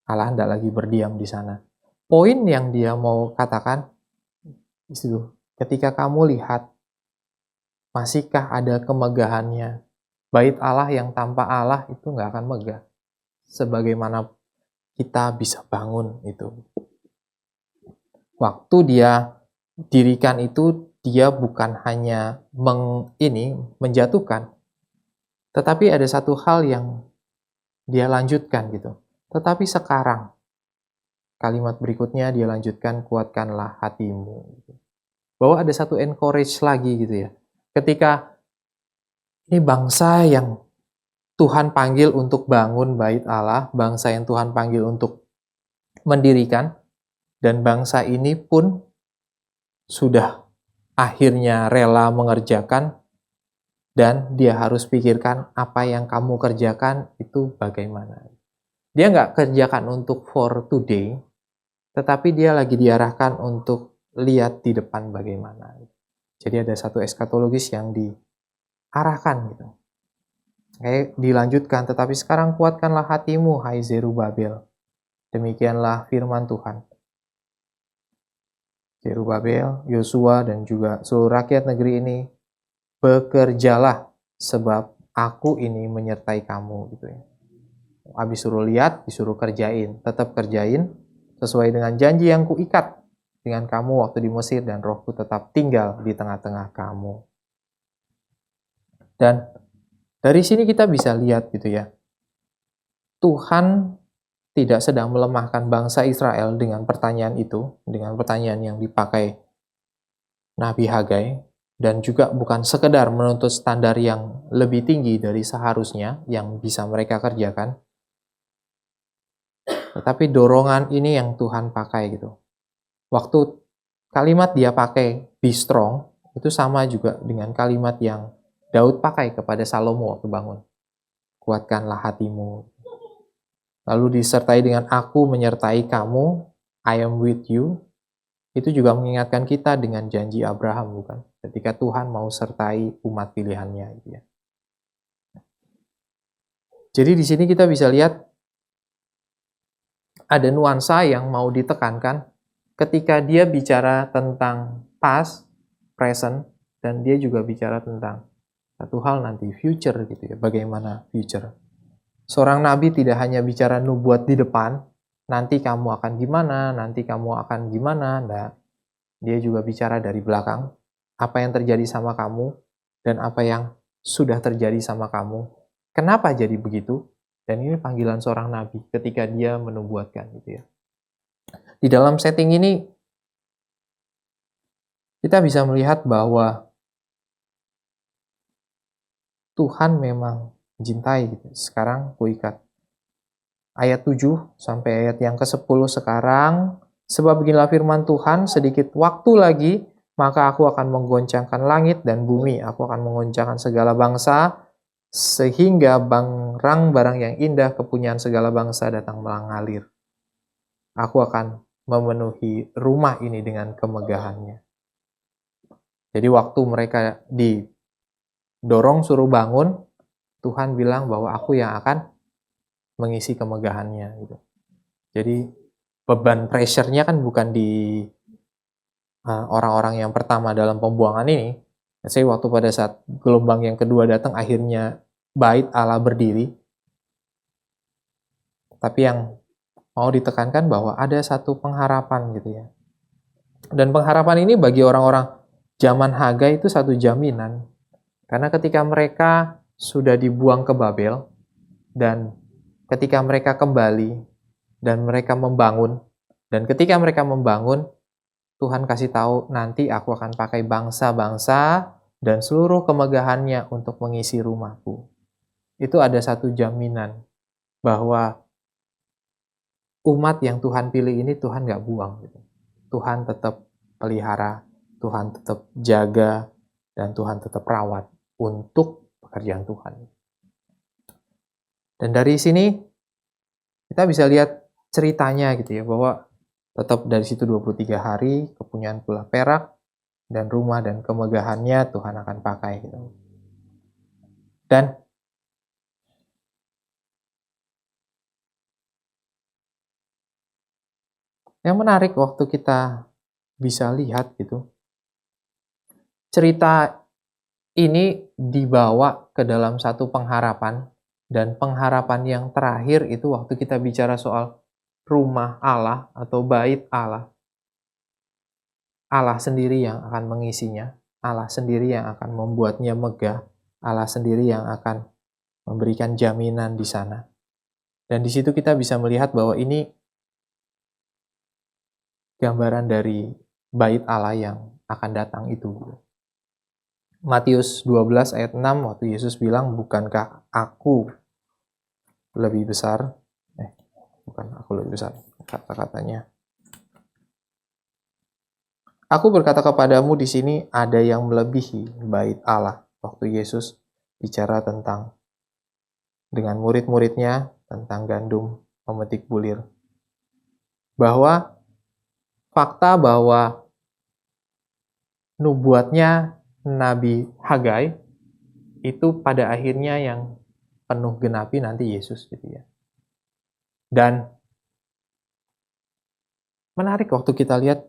Allah tidak lagi berdiam di sana. Poin yang dia mau katakan, itu, ketika kamu lihat, masihkah ada kemegahannya? Bait Allah yang tanpa Allah itu nggak akan megah. Sebagaimana kita bisa bangun itu. Waktu dia dirikan itu, dia bukan hanya menjatuhkan, tetapi ada satu hal yang dia lanjutkan gitu. Tetapi sekarang, kalimat berikutnya dia lanjutkan, kuatkanlah hatimu. Bahwa ada satu encourage lagi gitu ya. Ketika ini bangsa yang Tuhan panggil untuk bangun Bait Allah, bangsa yang Tuhan panggil untuk mendirikan, dan bangsa ini pun sudah akhirnya rela mengerjakan, dan dia harus pikirkan apa yang kamu kerjakan itu bagaimana. Dia nggak kerjakan untuk for today, tetapi dia lagi diarahkan untuk lihat di depan bagaimana. Jadi ada satu eskatologis yang diarahkan gitu. Dilanjutkan, tetapi sekarang kuatkanlah hatimu, hai Zerubabel. Demikianlah firman Tuhan. Zerubabel, Yosua, dan juga seluruh rakyat negeri ini, bekerjalah, sebab aku ini menyertai kamu. Gitu ya. Habis suruh lihat, disuruh kerjain. Tetap kerjain, sesuai dengan janji yang kuikat dengan kamu waktu di Mesir, dan rohku tetap tinggal di tengah-tengah kamu. Dan dari sini kita bisa lihat gitu ya, Tuhan tidak sedang melemahkan bangsa Israel dengan pertanyaan itu, dengan pertanyaan yang dipakai Nabi Hagai, dan juga bukan sekedar menuntut standar yang lebih tinggi dari seharusnya yang bisa mereka kerjakan, tetapi dorongan ini yang Tuhan pakai gitu. Waktu kalimat dia pakai be strong, itu sama juga dengan kalimat yang Daud pakai kepada Salomo waktu bangun. Kuatkanlah hatimu. Lalu disertai dengan aku menyertai kamu, I am with you. Itu juga mengingatkan kita dengan janji Abraham, bukan? Ketika Tuhan mau sertai umat pilihannya. Gitu ya. Jadi di sini kita bisa lihat ada nuansa yang mau ditekankan ketika dia bicara tentang past, present, dan dia juga bicara tentang satu hal nanti, future gitu ya, bagaimana future. Seorang nabi tidak hanya bicara nubuat di depan, nanti kamu akan gimana, nanti kamu akan gimana, nah, dia juga bicara dari belakang, apa yang terjadi sama kamu, dan apa yang sudah terjadi sama kamu, kenapa jadi begitu, dan ini panggilan seorang nabi ketika dia menubuatkan gitu ya. Di dalam setting ini, kita bisa melihat bahwa Tuhan memang mencintai gitu. Sekarang kuikat. Ayat 7 sampai ayat yang ke-10 sekarang. Sebab beginilah firman Tuhan, sedikit waktu lagi maka aku akan menggoncangkan langit dan bumi, aku akan menggoncangkan segala bangsa, sehingga barang-barang yang indah kepunyaan segala bangsa datang mengalir. Aku akan memenuhi rumah ini dengan kemegahannya. Jadi waktu mereka didorong suruh bangun, Tuhan bilang bahwa aku yang akan mengisi kemegahannya. Gitu. Jadi beban pressure-nya kan bukan di orang-orang yang pertama dalam pembuangan ini. Saya waktu pada saat gelombang yang kedua datang, akhirnya bait Allah berdiri. Tapi yang mau ditekankan bahwa ada satu pengharapan gitu ya. Dan pengharapan ini bagi orang-orang zaman Hagai itu satu jaminan. Karena ketika mereka sudah dibuang ke Babel, dan ketika mereka kembali, dan mereka membangun, dan ketika mereka membangun, Tuhan kasih tahu, nanti aku akan pakai bangsa-bangsa dan seluruh kemegahannya untuk mengisi rumahku. Itu ada satu jaminan bahwa umat yang Tuhan pilih ini Tuhan nggak buang. Gitu. Tuhan tetap pelihara, Tuhan tetap jaga, dan Tuhan tetap rawat untuk pekerjaan Tuhan. Dan dari sini kita bisa lihat ceritanya gitu ya, bahwa tetap dari situ 23 hari, kepunyaan pula perak, dan rumah dan kemegahannya Tuhan akan pakai. Gitu. Dan yang menarik waktu kita bisa lihat gitu, cerita ini dibawa ke dalam satu pengharapan, dan pengharapan yang terakhir itu waktu kita bicara soal rumah Allah atau bait Allah. Allah sendiri yang akan mengisinya, Allah sendiri yang akan membuatnya megah, Allah sendiri yang akan memberikan jaminan di sana. Dan di situ kita bisa melihat bahwa ini gambaran dari bait Allah yang akan datang itu. Matius 12 ayat 6 waktu Yesus bilang, bukankah aku lebih besar? Bukan aku lebih besar, kata-katanya. Aku berkata kepadamu di sini ada yang melebihi bait Allah. Waktu Yesus bicara tentang dengan murid-muridnya tentang gandum memetik bulir. Bahwa fakta bahwa nubuatnya Nabi Hagai itu pada akhirnya yang penuh genapi nanti Yesus gitu ya. Dan menarik waktu kita lihat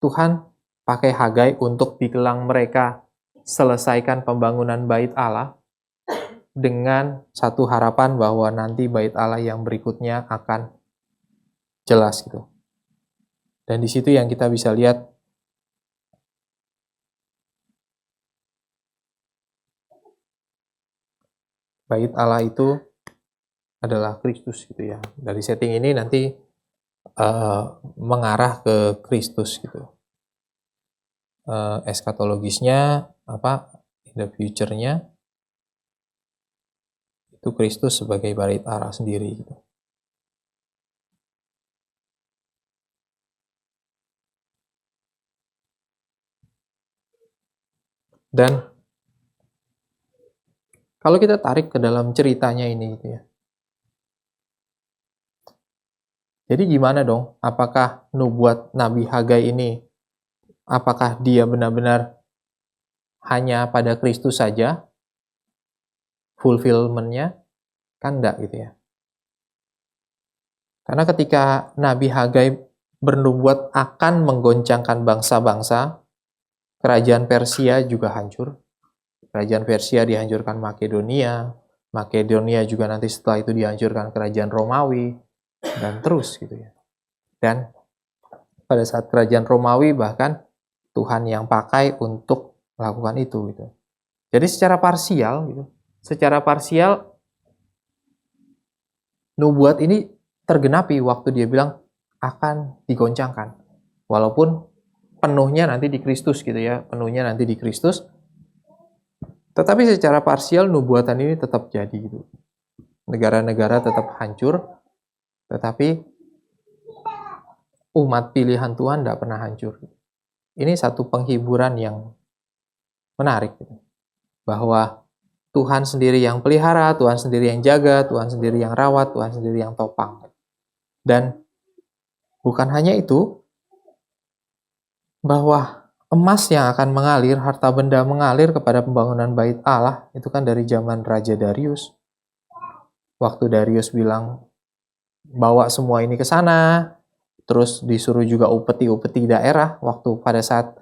Tuhan pakai Hagai untuk digelang mereka selesaikan pembangunan bait Allah dengan satu harapan bahwa nanti bait Allah yang berikutnya akan jelas gitu. Dan di situ yang kita bisa lihat bait Allah itu adalah Kristus gitu ya. Dari setting ini nanti mengarah ke Kristus gitu. Eskatologisnya in the future-nya itu Kristus sebagai bait Allah sendiri gitu. Dan kalau kita tarik ke dalam ceritanya ini gitu ya. Jadi gimana dong? Apakah nubuat Nabi Hagai ini, apakah dia benar-benar hanya pada Kristus saja? Fulfillment-nya? Kan enggak gitu ya. Karena ketika Nabi Hagai bernubuat akan menggoncangkan bangsa-bangsa, kerajaan Persia juga hancur. Kerajaan Persia dihancurkan Makedonia. Makedonia juga nanti setelah itu dihancurkan kerajaan Romawi. Dan terus gitu ya. Dan pada saat kerajaan Romawi bahkan Tuhan yang pakai untuk melakukan itu gitu. Jadi secara parsial nubuat ini tergenapi waktu dia bilang akan digoncangkan. Walaupun penuhnya nanti di Kristus gitu ya, penuhnya nanti di Kristus. Tetapi secara parsial nubuatan ini tetap jadi gitu. Negara-negara tetap hancur, tetapi umat pilihan Tuhan tidak pernah hancur. Ini satu penghiburan yang menarik, bahwa Tuhan sendiri yang pelihara, Tuhan sendiri yang jaga, Tuhan sendiri yang rawat, Tuhan sendiri yang topang. Dan bukan hanya itu, bahwa emas yang akan mengalir, harta benda mengalir kepada pembangunan bait Allah, itu kan dari zaman Raja Darius. Waktu Darius bilang, bawa semua ini ke sana, terus disuruh juga upeti-upeti daerah, waktu pada saat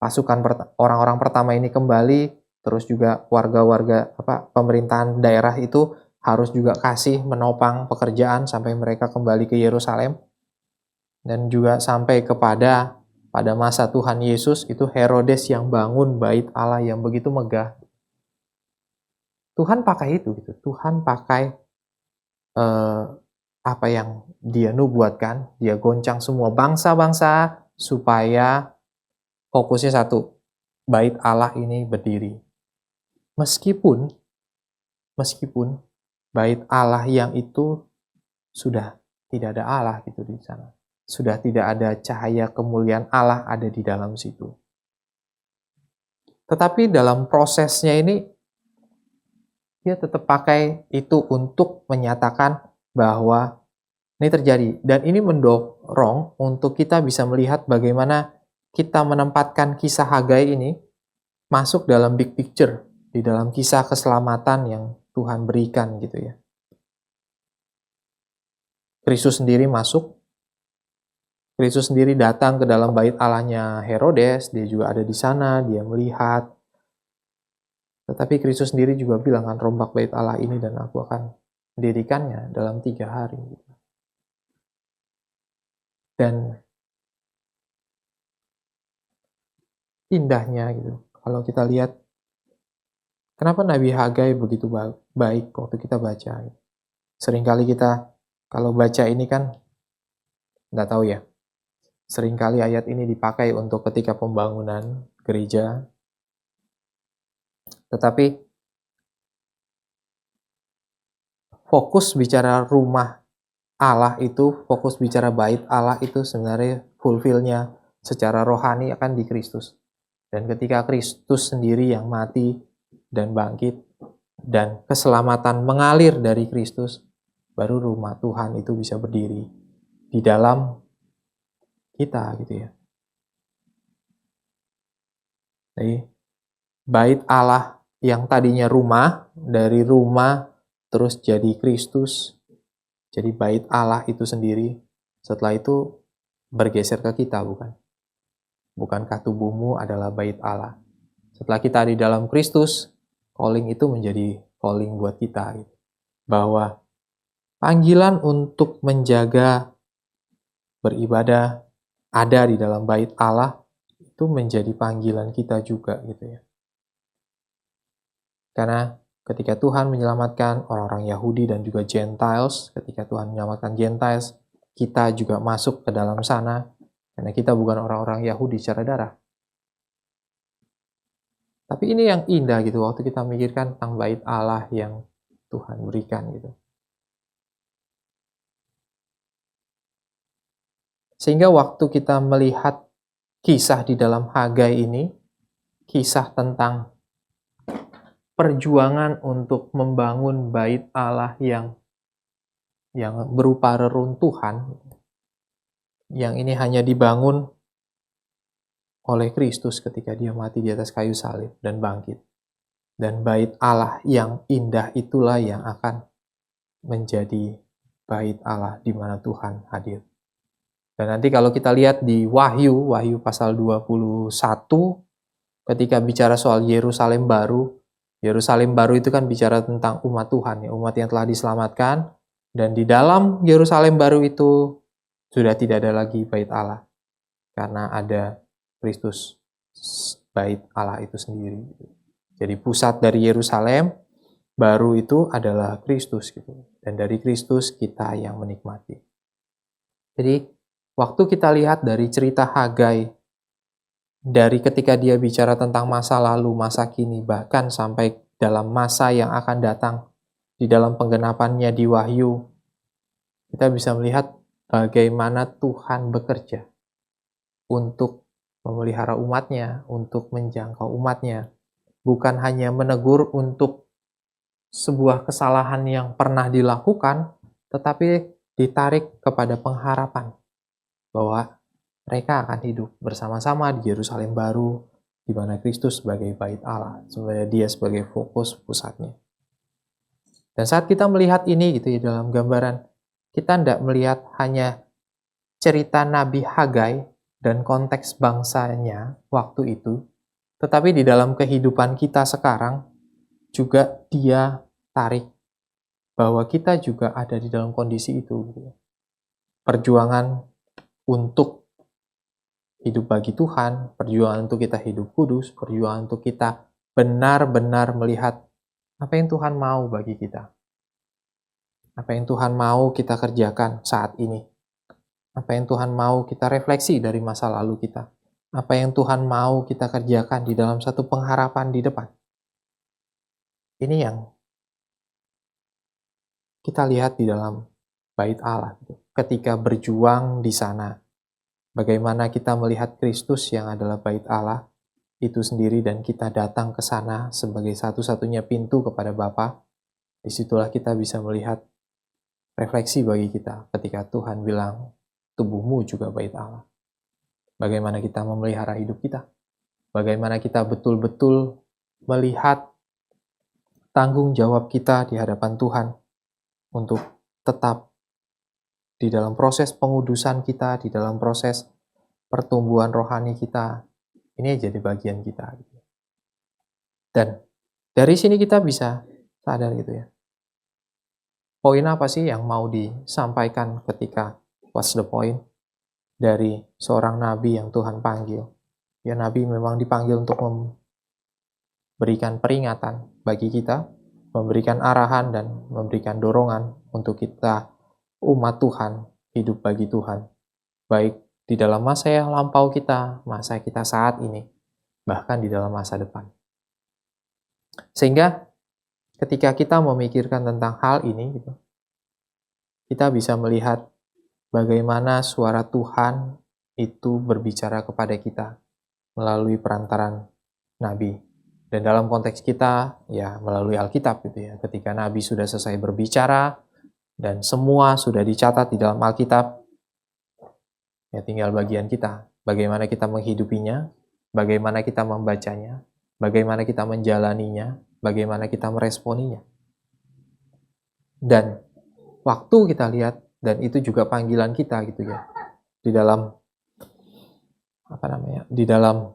pasukan orang-orang pertama ini kembali, terus juga warga-warga pemerintahan daerah itu harus juga kasih menopang pekerjaan sampai mereka kembali ke Yerusalem. Dan juga sampai kepada pada masa Tuhan Yesus itu Herodes yang bangun bait Allah yang begitu megah. Tuhan pakai itu gitu. Tuhan pakai apa yang dia nubuatkan, dia goncang semua bangsa-bangsa supaya fokusnya satu, bait Allah ini berdiri. Meskipun bait Allah yang itu sudah tidak ada Allah gitu di sana. Sudah tidak ada cahaya kemuliaan Allah ada di dalam situ. Tetapi dalam prosesnya ini, dia tetap pakai itu untuk menyatakan bahwa ini terjadi. Dan ini mendorong untuk kita bisa melihat bagaimana kita menempatkan kisah Hagai ini masuk dalam big picture, di dalam kisah keselamatan yang Tuhan berikan gitu ya. Kristus sendiri masuk, Kristus sendiri datang ke dalam bait Allahnya Herodes, dia juga ada di sana, dia melihat. Tetapi Kristus sendiri juga bilang kan, rombak bait Allah ini dan aku akan mendirikannya dalam 3 hari. Dan indahnya gitu, kalau kita lihat, kenapa Nabi Hagai begitu baik waktu kita baca. Seringkali kita, kalau baca ini kan, nggak tahu ya, seringkali ayat ini dipakai untuk ketika pembangunan gereja. Tetapi fokus bicara rumah Allah itu, fokus bicara bait Allah itu sebenarnya fulfill-nya secara rohani akan di Kristus. Dan ketika Kristus sendiri yang mati dan bangkit, dan keselamatan mengalir dari Kristus, baru rumah Tuhan itu bisa berdiri di dalam kita gitu ya. Jadi, bait Allah yang tadinya rumah, dari rumah terus jadi Kristus, jadi bait Allah itu sendiri, setelah itu bergeser ke kita, bukan? Bukankah tubuhmu adalah bait Allah? Setelah kita di dalam Kristus, calling itu menjadi calling buat kita. Gitu. Bahwa panggilan untuk menjaga, beribadah, ada di dalam bait Allah, itu menjadi panggilan kita juga. Gitu ya. Karena ketika Tuhan menyelamatkan orang-orang Yahudi dan juga Gentiles, ketika Tuhan menyelamatkan Gentiles, kita juga masuk ke dalam sana, karena kita bukan orang-orang Yahudi secara darah. Tapi ini yang indah gitu, waktu kita mikirkan tentang bait Allah yang Tuhan berikan gitu. Sehingga waktu kita melihat kisah di dalam Hagai ini, kisah tentang perjuangan untuk membangun bait Allah yang berupa reruntuhan, yang ini hanya dibangun oleh Kristus ketika dia mati di atas kayu salib dan bangkit. Dan bait Allah yang indah itulah yang akan menjadi bait Allah di mana Tuhan hadir. Dan nanti kalau kita lihat di Wahyu pasal 21, ketika bicara soal Yerusalem baru itu kan bicara tentang umat Tuhan, ya, umat yang telah diselamatkan. Dan di dalam Yerusalem baru itu sudah tidak ada lagi bait Allah, karena ada Kristus, bait Allah itu sendiri. Jadi pusat dari Yerusalem baru itu adalah Kristus gitu. Dan dari Kristus kita yang menikmati. Jadi waktu kita lihat dari cerita Hagai, dari ketika dia bicara tentang masa lalu, masa kini, bahkan sampai dalam masa yang akan datang, di dalam penggenapannya di Wahyu, kita bisa melihat bagaimana Tuhan bekerja untuk memelihara umatnya, untuk menjangkau umatnya. Bukan hanya menegur untuk sebuah kesalahan yang pernah dilakukan, tetapi ditarik kepada pengharapan bahwa mereka akan hidup bersama-sama di Yerusalem baru, di mana Kristus sebagai bait Allah, sebenarnya dia sebagai fokus pusatnya. Dan saat kita melihat ini gitu ya dalam gambaran, kita tidak melihat hanya cerita Nabi Hagai dan konteks bangsanya waktu itu, tetapi di dalam kehidupan kita sekarang juga dia tarik bahwa kita juga ada di dalam kondisi itu. Perjuangan untuk hidup bagi Tuhan, perjuangan untuk kita hidup kudus, perjuangan untuk kita benar-benar melihat apa yang Tuhan mau bagi kita. Apa yang Tuhan mau kita kerjakan saat ini. Apa yang Tuhan mau kita refleksi dari masa lalu kita. Apa yang Tuhan mau kita kerjakan di dalam satu pengharapan di depan. Ini yang kita lihat di dalam bait Allah. Ketika berjuang di sana, bagaimana kita melihat Kristus yang adalah bait Allah itu sendiri dan kita datang ke sana sebagai satu-satunya pintu kepada Bapa. Disitulah kita bisa melihat refleksi bagi kita ketika Tuhan bilang, tubuhmu juga bait Allah. Bagaimana kita memelihara hidup kita. Bagaimana kita betul-betul melihat tanggung jawab kita di hadapan Tuhan untuk tetap di dalam proses pengudusan kita, di dalam proses pertumbuhan rohani kita. Ini jadi bagian kita. Dan dari sini kita bisa sadar gitu ya. Poin apa sih yang mau disampaikan ketika what's the point dari seorang nabi yang Tuhan panggil? Ya, nabi memang dipanggil untuk memberikan peringatan bagi kita, memberikan arahan dan memberikan dorongan untuk kita umat Tuhan, hidup bagi Tuhan. Baik di dalam masa yang lampau kita, masa kita saat ini, bahkan di dalam masa depan. Sehingga ketika kita memikirkan tentang hal ini, gitu, kita bisa melihat bagaimana suara Tuhan itu berbicara kepada kita melalui perantaran Nabi. Dan dalam konteks kita, ya melalui Alkitab gitu ya. Ketika Nabi sudah selesai berbicara dan semua sudah dicatat di dalam Alkitab, ya tinggal bagian kita. Bagaimana kita menghidupinya, bagaimana kita membacanya, bagaimana kita menjalaninya, bagaimana kita meresponinya. Dan waktu kita lihat, dan itu juga panggilan kita gitu ya. Di dalam di dalam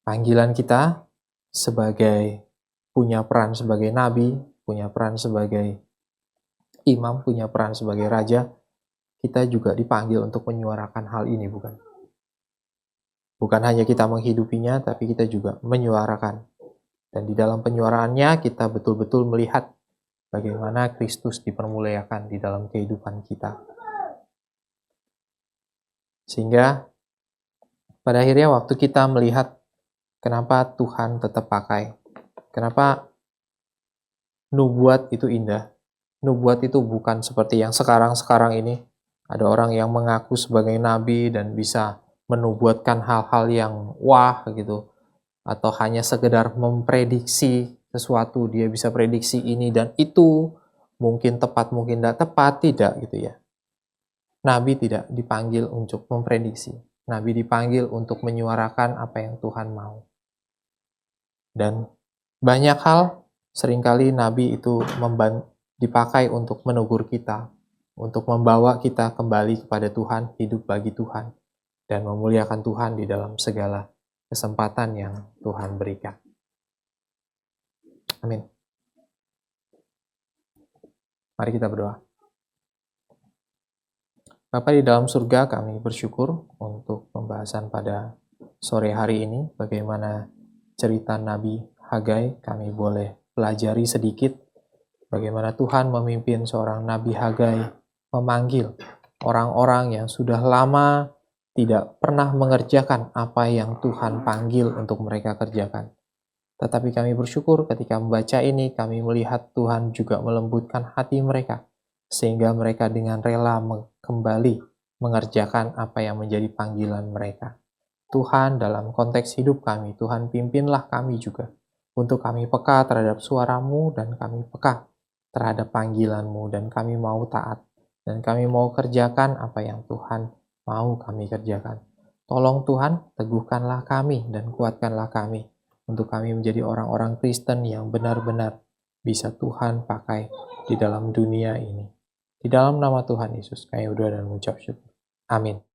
panggilan kita sebagai punya peran sebagai nabi, punya peran sebagai imam, punya peran sebagai raja, kita juga dipanggil untuk menyuarakan hal ini, bukan? Bukan hanya kita menghidupinya, tapi kita juga menyuarakan. Dan di dalam penyuaraannya kita betul-betul melihat bagaimana Kristus dipermuliakan di dalam kehidupan kita. Sehingga pada akhirnya waktu kita melihat kenapa Tuhan tetap pakai, kenapa nubuat itu indah. Nubuat itu bukan seperti yang sekarang ini. Ada orang yang mengaku sebagai nabi dan bisa menubuatkan hal-hal yang wah gitu. Atau hanya sekedar memprediksi sesuatu, dia bisa prediksi ini dan itu, mungkin tepat, mungkin tidak tepat, tidak gitu ya. Nabi tidak dipanggil untuk memprediksi. Nabi dipanggil untuk menyuarakan apa yang Tuhan mau. Dan banyak hal, seringkali Nabi itu dipakai untuk menegur kita, untuk membawa kita kembali kepada Tuhan, hidup bagi Tuhan, dan memuliakan Tuhan di dalam segala kesempatan yang Tuhan berikan. Amin. Mari kita berdoa. Bapa di dalam surga, kami bersyukur untuk pembahasan pada sore hari ini, bagaimana cerita Nabi Hagai kami boleh pelajari sedikit, bagaimana Tuhan memimpin seorang Nabi Hagai memanggil orang-orang yang sudah lama tidak pernah mengerjakan apa yang Tuhan panggil untuk mereka kerjakan. Tetapi kami bersyukur ketika membaca ini, kami melihat Tuhan juga melembutkan hati mereka, sehingga mereka dengan rela kembali mengerjakan apa yang menjadi panggilan mereka. Tuhan, dalam konteks hidup kami, Tuhan pimpinlah kami juga, untuk kami peka terhadap suara-Mu dan kami peka terhadap panggilan-Mu, dan kami mau taat, dan kami mau kerjakan apa yang Tuhan mau kami kerjakan. Tolong Tuhan, teguhkanlah kami dan kuatkanlah kami, untuk kami menjadi orang-orang Kristen yang benar-benar bisa Tuhan pakai di dalam dunia ini. Di dalam nama Tuhan Yesus, kami berdoa dan mengucap syukur. Amin.